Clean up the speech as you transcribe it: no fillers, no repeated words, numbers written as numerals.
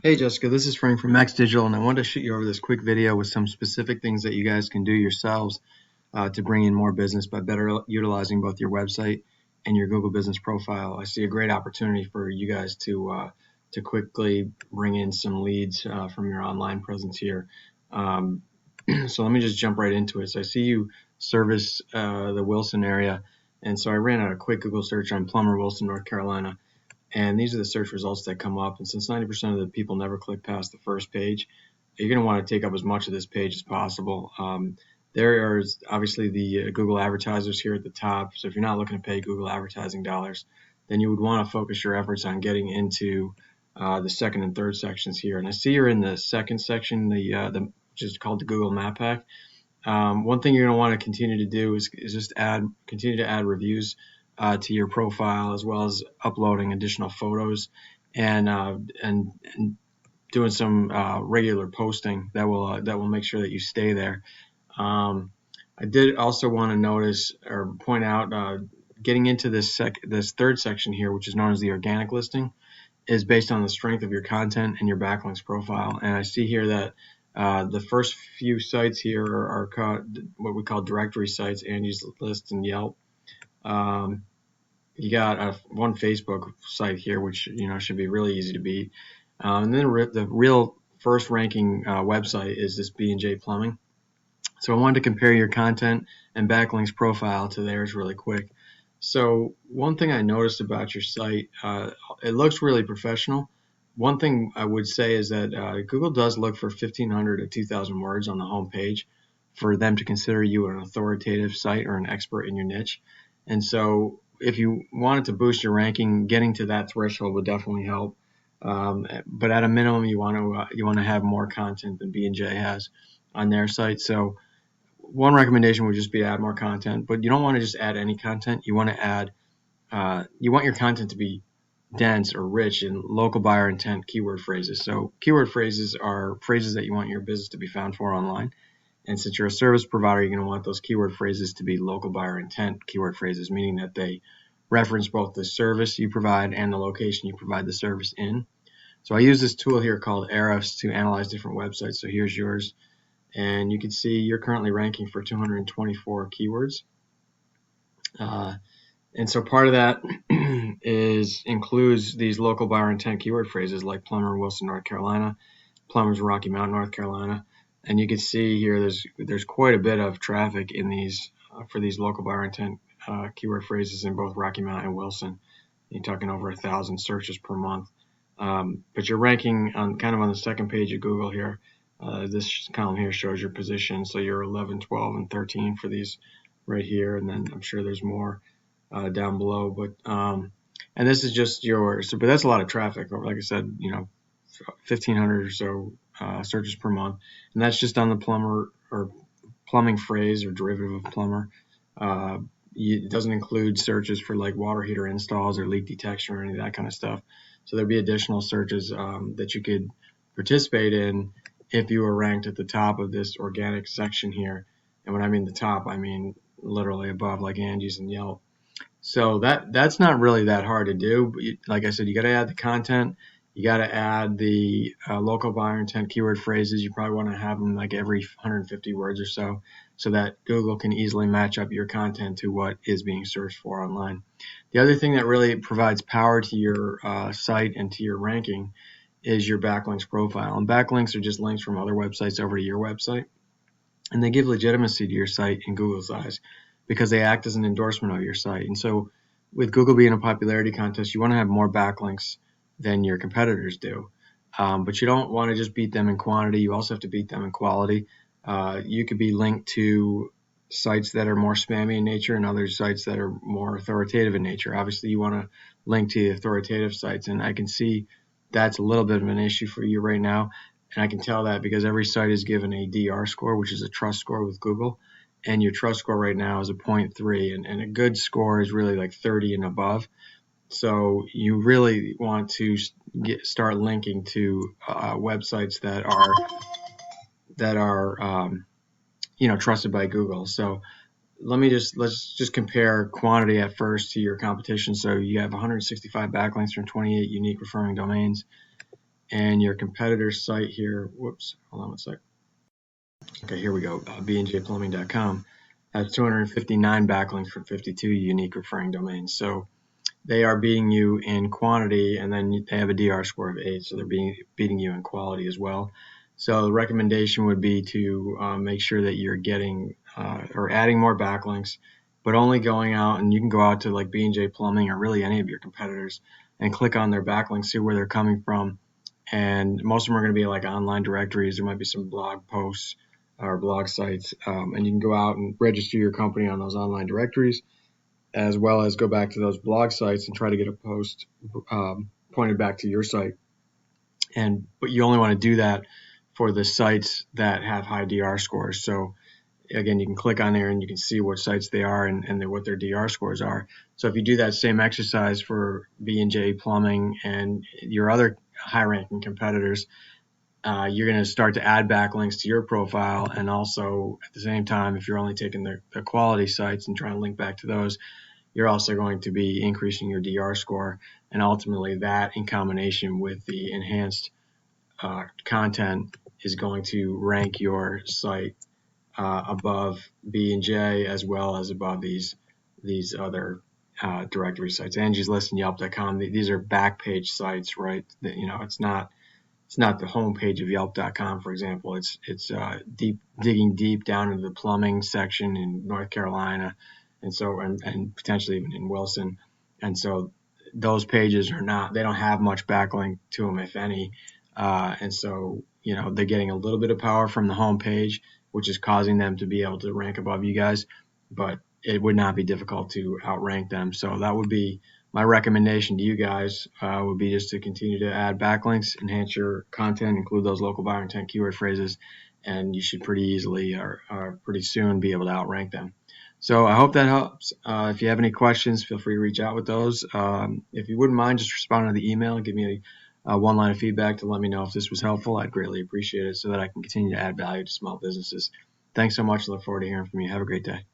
Hey Jessica, this is Frank from Max Digital, and I wanted to shoot you over this quick video with some specific things that you guys can do yourselves to bring in more business by better utilizing both your website and your Google Business Profile. I see a great opportunity for you guys to quickly bring in some leads from your online presence here. Um, so let me just jump right into it. So I see you service the Wilson area, and so I ran out a quick Google search on Plumber Wilson, North Carolina. And these are the search results that come up. And since 90% of the people never click past the first page, you're going to want to take up as much of this page as possible. There are obviously the Google advertisers here at the top. So if you're not looking to pay Google advertising dollars, then you would want to focus your efforts on getting into the second and third sections here. And I see you're in the second section, which is called the Google Map Pack. One thing you're going to want to continue to do is just continue to add reviews to your profile, as well as uploading additional photos and doing some regular posting that will make sure that you stay there. I did also want to notice or point out getting into this third section here, which is known as the organic listing, is based on the strength of your content and your backlinks profile. And I see here that the first few sites here are what we call directory sites, Angie's List and Yelp. You got one Facebook site here, which should be really easy to beat. And then the real first ranking website is this B&J Plumbing. So I wanted to compare your content and backlinks profile to theirs really quick. So one thing I noticed about your site, it looks really professional. One thing I would say is that Google does look for 1,500 to 2,000 words on the home page for them to consider you an authoritative site or an expert in your niche. And so if you wanted to boost your ranking, getting to that threshold would definitely help. But at a minimum, you want to have more content than B&J has on their site. So one recommendation would just be to add more content, but you don't want to just add any content. You want to add, you want your content to be dense or rich in local buyer intent keyword phrases. So keyword phrases are phrases that you want your business to be found for online. And since you're a service provider, you're going to want those keyword phrases to be local buyer intent keyword phrases, meaning that they reference both the service you provide and the location you provide the service in. So I use this tool here called Ahrefs to analyze different websites. So here's yours. And you can see you're currently ranking for 224 keywords. And so part of that includes these local buyer intent keyword phrases like Plumber Wilson, North Carolina, Plumbers Rocky Mount, North Carolina. And you can see here there's quite a bit of traffic in these for these local buyer intent keyword phrases in both Rocky Mount and Wilson. You're talking over 1,000 searches per month. But you're ranking on the second page of Google here. This column here shows your position. So you're 11, 12, and 13 for these right here. And then I'm sure there's more down below. But and this is just yours. But that's a lot of traffic. Like I said, 1,500 or so searches per month. And that's just on the plumber or plumbing phrase or derivative of plumber. It doesn't include searches for like water heater installs or leak detection or any of that kind of stuff. So there'd be additional searches that you could participate in if you were ranked at the top of this organic section here. And when I mean the top, I mean literally above, like Angie's and Yelp. So that's not really that hard to do. But like I said, you got to add the content. You got to add the local buyer intent keyword phrases. You probably want to have them like every 150 words or so that Google can easily match up your content to what is being searched for online. The other thing that really provides power to your site and to your ranking is your backlinks profile. And backlinks are just links from other websites over to your website. And they give legitimacy to your site in Google's eyes because they act as an endorsement of your site. And so with Google being a popularity contest, you want to have more backlinks than your competitors do. But you don't want to just beat them in quantity. You also have to beat them in quality. You could be linked to sites that are more spammy in nature and other sites that are more authoritative in nature. Obviously, you want to link to the authoritative sites, and I can see that's a little bit of an issue for you right now. And I can tell that because every site is given a DR score, which is a trust score with Google. And your trust score right now is a 0.3, and a good score is really like 30 and above. So you really want to start linking to websites that are trusted by Google. So let's just compare quantity at first to your competition. So you have 165 backlinks from 28 unique referring domains, and your competitor's site here. Whoops, hold on one sec. Okay, here we go. B&JPlumbing.com has 259 backlinks for 52 unique referring domains. So they are beating you in quantity, and then they have a DR score of 8, so they're beating you in quality as well. So the recommendation would be to make sure that you're getting or adding more backlinks, but only going out, and you can go out to like B&J Plumbing or really any of your competitors and click on their backlinks, see where they're coming from. And most of them are going to be like online directories. There might be some blog posts or blog sites, and you can go out and register your company on those online directories, as well as go back to those blog sites and try to get a post pointed back to your site. But you only want to do that for the sites that have high DR scores. So again, you can click on there and you can see what sites they are and what their DR scores are. So if you do that same exercise for B&J Plumbing and your other high-ranking competitors, you're going to start to add backlinks to your profile, and also at the same time, if you're only taking the quality sites and trying to link back to those, you're also going to be increasing your DR score, and ultimately that in combination with the enhanced content is going to rank your site above B&J as well as above these other directory sites. Angie's List and Yelp.com, these are back page sites, right? It's not the home page of Yelp.com, for example. It's digging deep down into the plumbing section in North Carolina, and potentially even in Wilson. And so those pages they don't have much backlink to them, if any. And so they're getting a little bit of power from the home page, which is causing them to be able to rank above you guys. But it would not be difficult to outrank them. So that would be my recommendation to you guys, would be just to continue to add backlinks, enhance your content, include those local buyer intent keyword phrases, and you should pretty easily or pretty soon be able to outrank them. So I hope that helps. If you have any questions, feel free to reach out with those. If you wouldn't mind just responding to the email and give me one line of feedback to let me know if this was helpful, I'd greatly appreciate it so that I can continue to add value to small businesses. Thanks so much. I look forward to hearing from you. Have a great day.